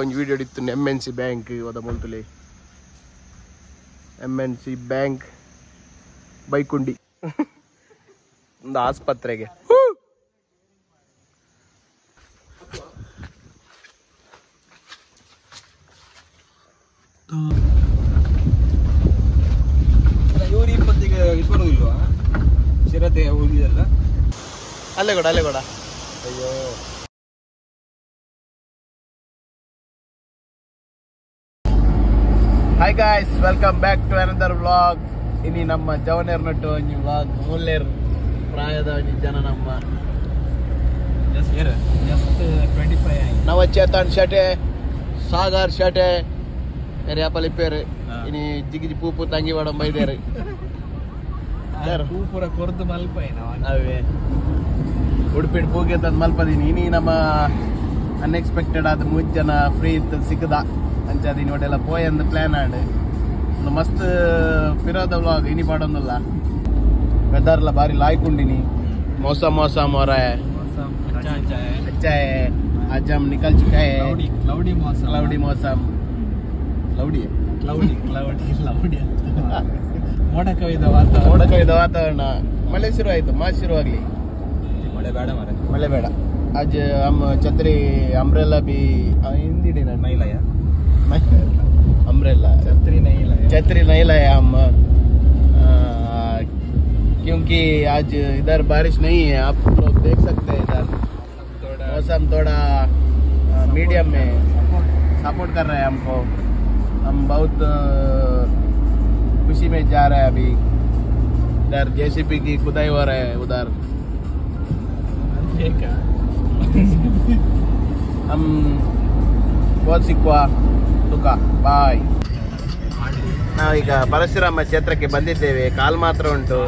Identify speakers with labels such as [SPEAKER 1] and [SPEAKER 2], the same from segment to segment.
[SPEAKER 1] ಒಂದು ವಿಡಿಯೋ ಇತ್ತು MNC bank ಹೋದ ಮುಂತಲೆ MNC ಬ್ಯಾಂಕ್ ಬೈಕುಂಡಿ ಒಂದು ಆಸ್ಪತ್ರೆಗೆ
[SPEAKER 2] ಇವರು 20ಗೆ ಬರುವುದಿಲ್ವಾ ಚಿರತೆ ಹೋಗಿದಲ್ಲ
[SPEAKER 1] ಅಲ್ಲೇ ಕೊಡ ಅಯ್ಯೋ hi guys welcome back to another vlog ಇನಿ ನಮ್ಮ ಜವನೇರ್ ನಟ್ಟು ಒಂಜಿ ವ್ಲಾಗ್ ಮೂಲೇರ್ ಪ್ರಾಯದ ಒಂಜಿ ಜನ ನಮ್ಮ
[SPEAKER 2] ಜಸ್ಟ್ 25
[SPEAKER 1] ನವ ಚೇತನ್ ಶಟೆ ಸಾಗರ್ ಶಟೆ ಬೇರೆ ಯಾಪಲ್ಲಿ ಇಪ್ಪೇರು ಇನಿ ಜಿಗಿ ಪೂಪು ತಂಗಿ ವಾಡ ಬೈದೇರು
[SPEAKER 2] ಪೂಪುರ ಕೊರ್ದು ಮಲ್ಪ
[SPEAKER 1] ಅವೇ ಉಡುಪಿಡ್ ಪೂಗೆ ತಂದು ಮಲ್ಪದೀನಿ ಇನಿ ನಮ್ಮ ಅನ್ಎಕ್ಸ್ಪೆಕ್ಟೆಡ್ ಆದ 3 ಜನ ಫ್ರೀ ಇತ್ತು ಸಿಕ್ಕದ ಅಂಚದೀನಿ ಒಟ್ಟೆಲ್ಲ ಪೋಯ್ ಅಂದ್ ಪ್ಲಾನ್ ಆಡ್ ಒಂದು ಮಸ್ತ್ ಪಿರೋದ ವ್ಲಾಗ್ ಇನಿ ಪಾಡೊಂದಲ್ಲ ವೆದರ್ಲ ಬಾರಿ ಲಾಯ್ಕೊಂಡಿನಿ मौसम हो रहा है अच्छा है आज हम निकल चुका है
[SPEAKER 2] क्लाउडी
[SPEAKER 1] मौसम
[SPEAKER 2] ಮೋಡ ಕವಿದ ವಾತಾವರಣ
[SPEAKER 1] ಮಳೆ ಶುರುವಾಯ್ತು ಮಾಸ್ ಶುರುವಾಗ್ಲಿ ಮಳೆ ಬೇಡ आज हम छतरी अम्ब्रेला भी हिंदी नहीं लाया अम्ब्रेला छतरी नहीं लाया हम क्योंकि आज इधर बारिश नहीं है आप लोग देख सकते हैं इधर मौसम थोड़ा मीडियम में सपोर्ट कर रहा है हमको हम बहुत खुशी में जा रहे हैं अभी इधर JCB की खुदाई हो रहा है उधर हम बहुत सिक्वा तुका बाय ನಾವೀಗ ಪರಶುರಾಮ ಕ್ಷೇತ್ರಕ್ಕೆ ಬಂದಿದ್ದೇವೆ ಕಾಲ್ ಮಾತ್ರ ಉಂಟು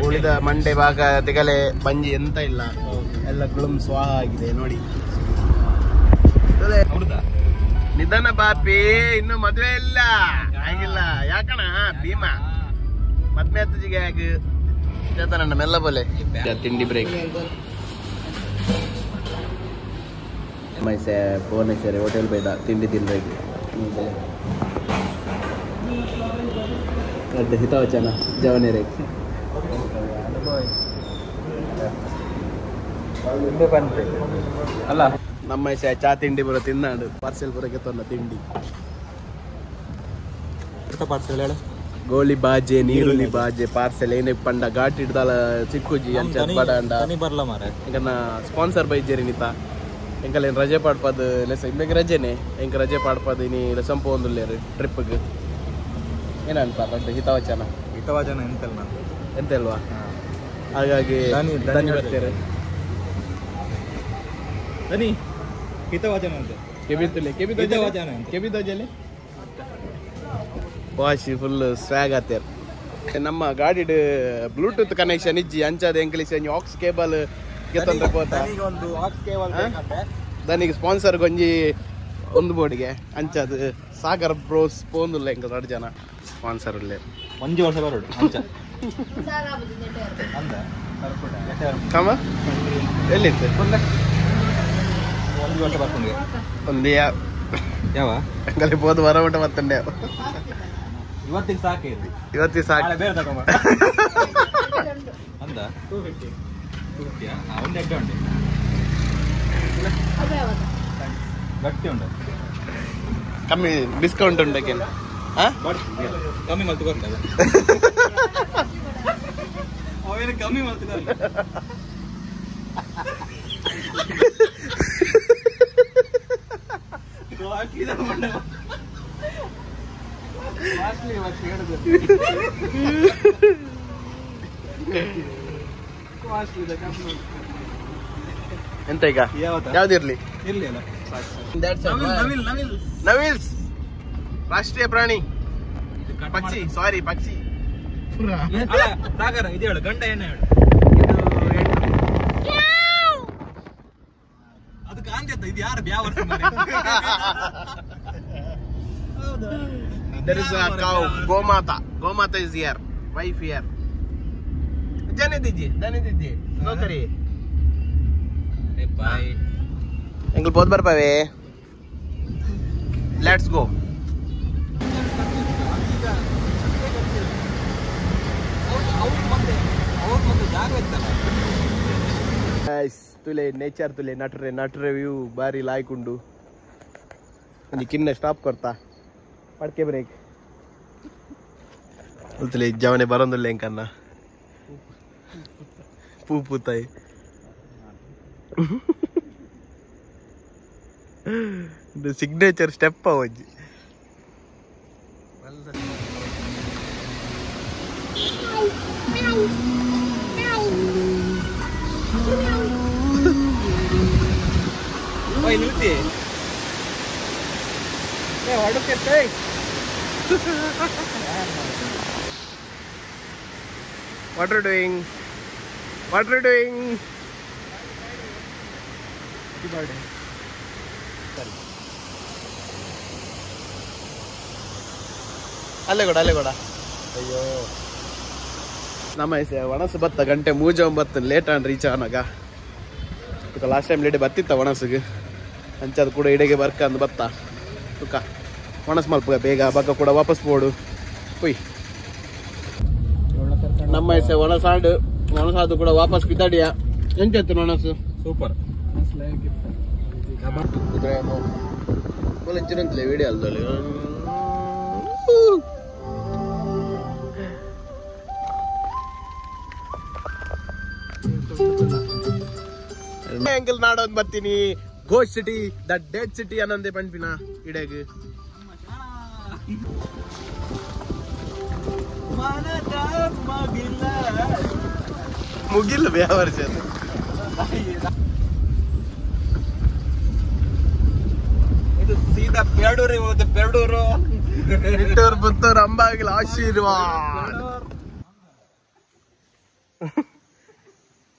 [SPEAKER 1] ಉಳಿದ ಮಂಡೆ ಭಾಗ ತೆಗಲೆ ಬಂಜಿ ಎಂತ ಇಲ್ಲ ಎಲ್ಲ ಗುಳುಮ್ ಸ್ವಾಹ ಆಗಿದೆ ನೋಡಿ ನಿಧಾನ ಬಾಪಿ ಇನ್ನು ಮದ್ವೆ ಇಲ್ಲ ಆಗಿಲ್ಲ ಯಾಕಣ ಭೀಮಾ ಮದ್ವೆ ಹತ್ತಿಗೆ ಆಗ ಚೇತನಣ್ಣ ಮೆಲ್ಲ ಬೋಲೆ ತಿಂಡಿ ಬ್ರೇಕ್ ಮೈಸೆ ಭುವನೇಶ್ವರಿ ಹೋಟೆಲ್ ಬೇಡ ತಿಂಡಿ ತಿನ್ಬೇಕು ಅಡ್ಡ ಹಿತವಚನ ಜವನೇರೆ
[SPEAKER 2] ಅಲ್ಲ
[SPEAKER 1] ನಮ್ಮ ಚಾ ತಿಂಡಿ ಬರೋ ತಿನ್ನಾಡು ಪಾರ್ಸೆಲ್ ಬರೋಕೆ ತೊಂದ ತಿಂಡಿ
[SPEAKER 2] ಪಾರ್ಸೆಲ್ ಹೇಳ
[SPEAKER 1] ಗೋಳಿ ಬಾಜೆ ನೀರುಳ್ಳಿ ಬಾಜೆ ಪಾರ್ಸೆಲ್ ಏನೇ ಪಂಡ ಘಾಟ್ ಹಿಡ್ದಲ್ಲ ಚಿಕ್ಕುಜಿ ಅಂಚ ಬಡಂಡ
[SPEAKER 2] ಬರ್ಲ ಮಾರ
[SPEAKER 1] ಈಗ ಸ್ಪಾನ್ಸರ್ ಬೈಜೇರಿ ನಿತ ಎಂಕಲ್ ಏನು ರಜೆ ಪಾಡ್ಪದು ಲೆಸ ಇಂಬೆಗೆ ರಜೆನೆ ಎಂಕ ರಜೆ ಪಾಡ್ಪದು ಇನಿ ಸಂಪು ಒಂದುಲ್ಲೇರು ಟ್ರಿಪ್ಗೆ ಏನಂತ ದೊಡ್ಡ ಹಿತವಚನ ಎಂತೆಲ್ವಾ ಹಾಗಾಗಿ ದನಿ ಬರ್ತಾರೆ
[SPEAKER 2] ದನಿ ಹಿತವಚನ ಅಂತ
[SPEAKER 1] ಕೆಬಿದೋಜಲೆ ವಾಶಿ ಫುಲ್ ಸ್ವ್ಯಾಗ್ ಆತೇರ್ ನಮ್ಮ ಗಾಡಿ ಬ್ಲೂಟೂತ್ ಕನೆಕ್ಷನ್ ಇಜ್ಜಿ ಅಂಚದ ಎಂಕ್ಲಿಸ್ ಆಕ್ಸ್ ಕೇಬಲ್ ಗೆತ್ತಂದ್ರೆ ಪೋತ ದನಿಗೆ ಸ್ಪಾನ್ಸರ್ ಗೊಂಜಿ ಒಂದು ಬೋರ್ಡ್ಗೆ ಅಂಚದು ಸಾಗರ್ ಬ್ರೋಸ್ ಪೋಂದುಲ್ಲ ಎಂಕ ದೊಡ್ಡ ಜನ ಸ್ಪಾನ್ಸರ್ ಉಳ್ಳೇ
[SPEAKER 2] 1 ವರ್ಷ ಬರೋಡು ಅಂಚ
[SPEAKER 1] ಕಮ ಎಲ್ಲಿತ್ತು
[SPEAKER 2] 1 ವರ್ಷ ಬರ್ಕೊಂಡೆ
[SPEAKER 1] ಒಂದು
[SPEAKER 2] ಯಾವ
[SPEAKER 1] ಅಂಗಲಿ ಹೋದ ವಾರ ಊಟ ಮತ್ತಂಡೆ
[SPEAKER 2] ಇವತ್ತಿಗೆ ಸಾಕು
[SPEAKER 1] ಇವತ್ತಿಗೆ ಸಾಕು
[SPEAKER 2] ಬೇರೆ ತಗೊಂಬ ಅಂದ 250 ಒಂದು ಎಡ್ಡೆ ಉಂಟು ಗಟ್ಟಿ ಉಂಟು
[SPEAKER 1] ಕಮ್ಮಿ ಡಿಸ್ಕೌಂಟ್ ಉಂಟಕ್ಕೇನು
[SPEAKER 2] ಕಮ್ಮಿ ಮಲ್ತು ಬರ್ತದೆ ಅವೇನು ಕಮ್ಮಿ ಮಾಡ್ತಿದ್ದಾರೆ
[SPEAKER 1] ಎಂತ ಈಗ ಯಾವ್ದಿರ್ಲಿ
[SPEAKER 2] ಇರ್ಲಿ ಅಲ್ಲ
[SPEAKER 1] ನವಿಲ್ಸ್ ರಾಷ್ಟ್ರೀಯ ಪ್ರಾಣಿ ಪಕ್ಷಿ ಸಾರಿ ಪಕ್ಷಿ
[SPEAKER 2] ಸಾಗರ ಇದು ಹೇಳು ಗಂಡ ಏನು ಹೇಳು ಅದು ಕಾಂತಿ ಇದು ಯಾರು ಬ್ಯಾವ
[SPEAKER 1] There is a cow, Gomata. Gomata is here. Wife here. जाने दीजिए नो करिए
[SPEAKER 2] अरे बाय
[SPEAKER 1] अंकल बहुत बार पावे लेट्स गो तुले नेचर तुले नटरे व्यू बारी लायकुंडू आणि किन्ने स्टॉप करता पडके ब्रेक तुले जवने बरोंदुल्ले इंकन्ना पूताई सिग्नेचर स्टेप आवज्जी
[SPEAKER 2] ओय नुती ए ಹೊಡಕ್ಕೆ
[SPEAKER 1] What are you doing? What are you doing? Happy birthday. Sorry. ಅಲ್ಲೇ ಕೊಡ ಅಯ್ಯೋ ನಮ್ಮ ಒಣಸು ಬತ್ತ ಗಂಟೆ ಮೂಜ 9 ಲೇಟ್ ಆನ್ ರೀಚ್ ಆನಾಗ ಲಾಸ್ಟ್ ಟೈಮ್ ಲೇಟ್ ಬತ್ತಿತ್ತ ಒಣಸಿಗೆ ಅಂಚದು ಕೂಡ ಇಡೆಗೆ ಬರ್ಕ ಅಂದು ಬತ್ತ ತುಕ ಒಣಸ್ ಮಲ್ಪ ಬೇಗ ಬಗ್ಗ ಕೂಡ ವಾಪಸ್ ಬೋಡು ಹುಯ್ ನಮ್ಮ ಹೆಸರು ಒಣಸಾದು ಕೂಡ ವಾಪಸ್ ಪಿತಾಡಿಯ ಎಂಚತ್ತು ಒಣಸು
[SPEAKER 2] ಸೂಪರ್
[SPEAKER 1] ಇಂಚಿನಂತಲೇ ವಿಡಿಯೋ ಅಲ್ದಲ್ಲಿ ಅಂಕಲ್ ನಾಡೊಂದು ಬರ್ತೀನಿ ghost city the dead city ಅನ್ನೊಂದೇ ಪಂಪಿನ ಇಡೆಗೆ ಮುಗಿಲ್ಲ ವ್ಯಾವರ್ಷ
[SPEAKER 2] ಇದು ಸೀದಾ ಪೆರಡೂರು ಹೋಗುತ್ತೆ ಪೆರಡೂರು
[SPEAKER 1] ನಿಟ್ಟೂರು ಪುತ್ತೂರು ಅಂಬಾಗಿಲ ಆಶೀರ್ವಾದ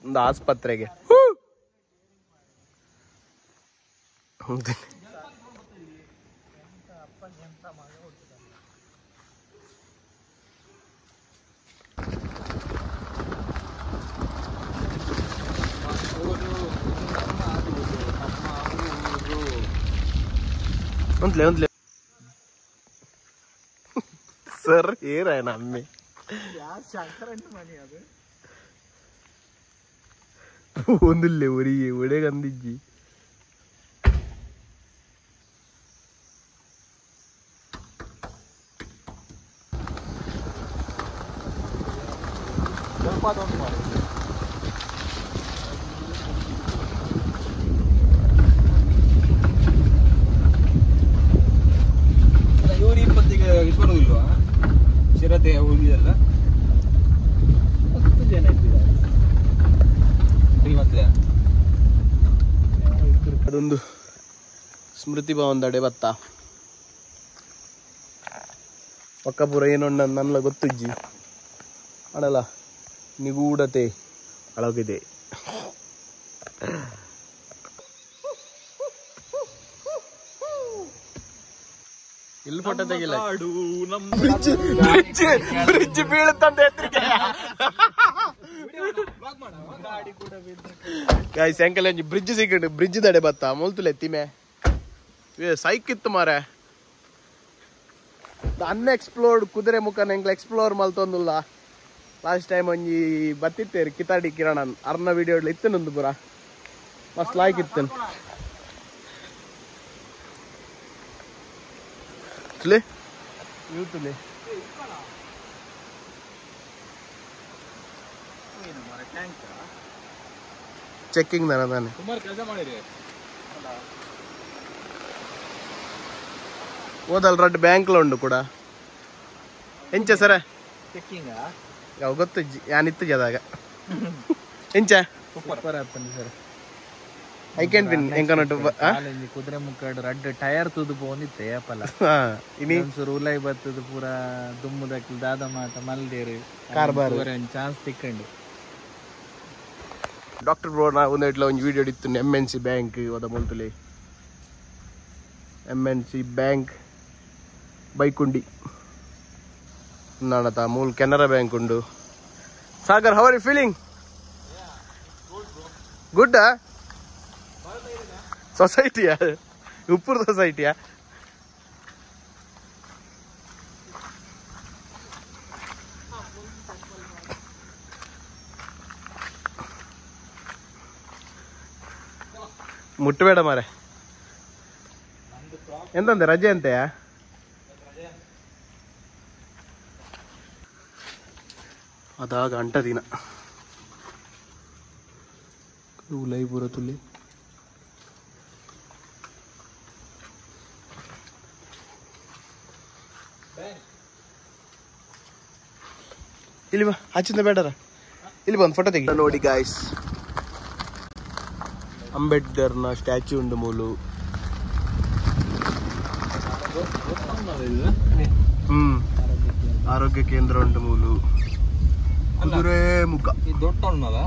[SPEAKER 1] ಒಂದು ಆಸ್ಪತ್ರೆಗೆ ಒಂದ್ಲೆ ಸರ್ ಏರಾಯನ ಅಮ್ಮೆ ಒಂದಿಲ್ಲೇ ಒರಿಗೆ ಒಡೆಗಂದಿಜ್ಜಿ
[SPEAKER 2] ಇವರು 20ಗೆ ಇಟ್ಬರೋದಿಲ್ವಾ ಚಿರತೆ ಹೋಗಿದೆಲ್ಲ 10 ಜನ ಇದ್ದಾರೆ
[SPEAKER 1] ಅದೊಂದು ಸ್ಮೃತಿ ಭವನದಡೆ ಬತ್ತ ಪಕ್ಕಪುರ ಏನೊಂಡ ನನ್ಲ ಗೊತ್ತಿಜ್ಜಿ ಅಡಲ ನಿಗೂಢತೆ ಅಳಗಿದೆ ಇಲ್ಲಿ ಫೋಟೋ ತೆಗಿಲ್ಲ ಬ್ರಿಡ್ಜ್ ಬೀಳುತ್ತಂತ ಸಾಯಂಕಾಲ ಬ್ರಿಡ್ಜ್ ಸಿಕ್ಕಂಡು ಬ್ರಿಡ್ಜ್ ದಡೆ ಬತ್ತ ಮೊಲ್ತುಲೆ ಎತ್ತಿಮೆ ಸೈಕಿತ್ತು ಮಾರೆ ಅನ್ಎಕ್ಸ್ಪ್ಲೋರ್ಡ್ ಕುದುರೆ ಮುಖನ ಎಂಗ್ಲ ಎಕ್ಸ್ಪ್ಲೋರ್ ಮಲ್ತೊಂದುಲ್ಲ ಲಾಸ್ಟ್ ಟೈಮ್ ಒಂಜಿ ಬತ್ತಿತ್ತೇರಿ ಕಿತಾಡಿ ಕಿರಣನ್ ಅರ್ನ ವಿಡಿಯೋ ಇತ್ತನೊಂದು ಪುರ ಮಸ್ತ್ ಲಾಯ್ಕಿತ್ತನ್ ಯೂಟ್ಯೂಬ್ ಚೆಕ್ಕಿಂಗ್ ತಾನೆ
[SPEAKER 2] ಸುಮಾರು ಕೆಲಸ ಮಾಡಿರಿ
[SPEAKER 1] ಓದಲ್ ರಡ್ ಬ್ಯಾಂಕ್ಲ ಉಂಡು ಕೂಡ ಎಂಚ ಸರ
[SPEAKER 2] ಚೆಕ್ಕಿಂಗ್
[SPEAKER 1] ಗೊತ್ತು ಯಾನಿತ್ತು ಜದಾಗ ಎಂಚ
[SPEAKER 2] ಸೂಪರ್ ಆಗ್ತಾನೆ ಸರ್
[SPEAKER 1] ಐ ಕ್ಯಾನ್ ವಿನ್ ಎಂಕನಟು
[SPEAKER 2] ಕುದುರೆ ಮುಕ್ಕಡು ರಡ್ಡು ಟೈರ್ ತುದು ಪೋನಿತ್ತೆ ಏಪಲ
[SPEAKER 1] ಇನಿ
[SPEAKER 2] ಒಂಚೂರು ಉಲೈ ಬತ್ತದು ಪೂರ ದುಮ್ಮುದಕ್ಕೆ ದಾದ ಮಾತ ಮಲ್ದೇರು
[SPEAKER 1] ಕಾರ್ಬಾರ್
[SPEAKER 2] ಚಾನ್ಸ್ ತಿಕ್ಕಂಡು
[SPEAKER 1] ಡಾಕ್ಟರ್ ಬ್ರೋ ನಾ ಒಂದೇಟ್ಲ ಒಂದು ವಿಡಿಯೋ ಇತ್ತು MNC ಬ್ಯಾಂಕ್ ಓದ ಮೊಲ್ತುಲೆ MNC ಬ್ಯಾಂಕ್ ಬೈಕುಂಡಿ ನಾಡತ ಮೂಲ ಕೆನರಾ ಬ್ಯಾಂಕ್ ಉಂಡು Sagar, how are you feeling? Good, huh? Society, yeah. Uppur society, yeah. ಮುಟ್ಟಬೇಡ ಮಾರೆ. ಎಂತಂದೆ ರಜೆ ಅಂತೆಯಾ? ಅದಾಗ ಅಂಟ ದಿನ ಉಲೈ ಪೂರ ತುಲಿ ಇಲ್ಲಿ ಬಾ, ಆಚಿಂದ ಬೇಡರ ಇಲ್ಲಿ ಬಂದು ಫೋಟೋ ತೆಗಿ ನೋಡಿ ಗಾಯ್ಸ್. ಅಂಬೇಡ್ಕರ್ನ ಸ್ಟ್ಯಾಚ್ಯೂ ಉಂಡು ಮೂಲು. ಆರೋಗ್ಯ ಕೇಂದ್ರ ಉಂಟು ಮೂಲು. ಕುದುರೆ ಮುಖ
[SPEAKER 2] ದೊಡ್ಡ ಉಣ್ಣದ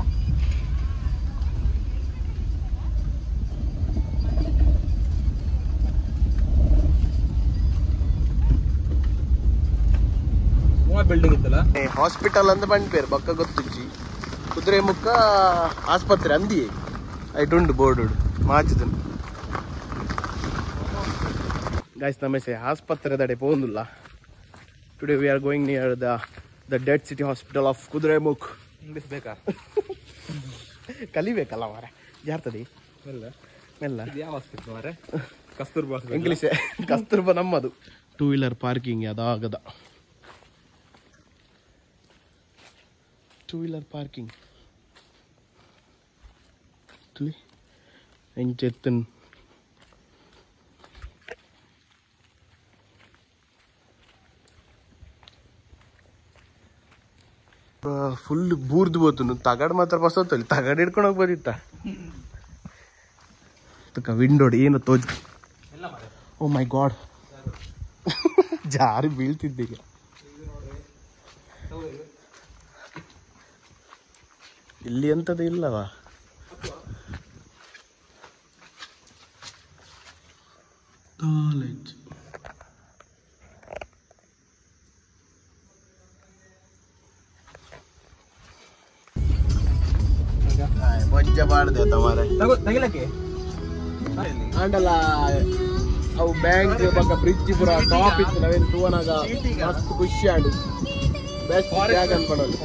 [SPEAKER 2] ಬಿಲ್ಡಿಂಗ್ ಇತ್ತಲ್ಲ,
[SPEAKER 1] ಹಾಸ್ಪಿಟಲ್ ಅಂತ ಬಂದ್ಪೇರು ಬಕ್ಕ ಗೊತ್ತಿಜ್ಜಿ. ಕುದುರೆ ಮುಖ ಆಸ್ಪತ್ರೆ ಅಂದಿ ಐಟುಂಡು ಬೋರ್ಡ್ ಮಾಚಿದನು ಗಾಯ್ಸ್. ನಮಸ್ತೆ. ಆಸ್ಪತ್ರೆ ದಡೆ ಪೋಂದುಲ್ಲ. Today we are going near the dead city hospital of Kudremukh.
[SPEAKER 2] English ಬೇಕಾ?
[SPEAKER 1] ಕಲಿಬೇಕಲ್ಲ ಮಾರ, ಜಾರ್ತದೆ ಮೆಲ್ಲ.
[SPEAKER 2] ಯಾವ ಹಾಸ್ಪಿಟಲ್ ಮಾರೆ? ಕಸ್ತೂರ್ಬಾ
[SPEAKER 1] ಇಂಗ್ಲಿಷ್ ಕಸ್ತೂರ್ಬಾ ನಮ್ಮದು. 2 ವೀಲರ್ ಪಾರ್ಕಿಂಗ್ ಅದಾಗದ. 2 ವೀಲರ್ ಪಾರ್ಕಿಂಗ್ ಎಂಚೆತ್ತನ್ ಫುಲ್ ಬೂರ್ದು ಬೋತು. ತಗಡ್ ಮಾತ್ರ ಬಸೋತಲ್ಲಿ ತಗಡ್ ಹಿಡ್ಕೊಂಡು ಹೋಗ್ಬೋದಿತ್ತ. ವಿಂಡೋಡ್ ಏನು ತೋಜ್. ಓ ಮೈ ಗಾಡ್, ಜಾರಿ ಬೀಳ್ತಿದ್ದೀಗ. ಇಲ್ಲಿ ಎಂತದ್ದು ಇಲ್ಲವಾ? ಕಾಲೇಜ್ ಬೊಜ್ಜ ಮಾಡಿದೆ ತಮಾರೆ
[SPEAKER 2] ತಗಿಲಕ್ಕೆ
[SPEAKER 1] ಆಂಡಲ ಅವು ಬ್ಯಾಂಕ್ ಪಕ್ಕ ಬ್ರಿಡ್ಜ್ ಪೂರ ಟಾಪ್ ಇತ್ತು. ನಾವೇನು ತೂವನಾಗ ಮಸ್ತ್ ಖುಷಿ ಆಡು ಬೆಸ್ಟ್ ಜಾಗ ಅನ್ಕೊಳ್ಳೋದು.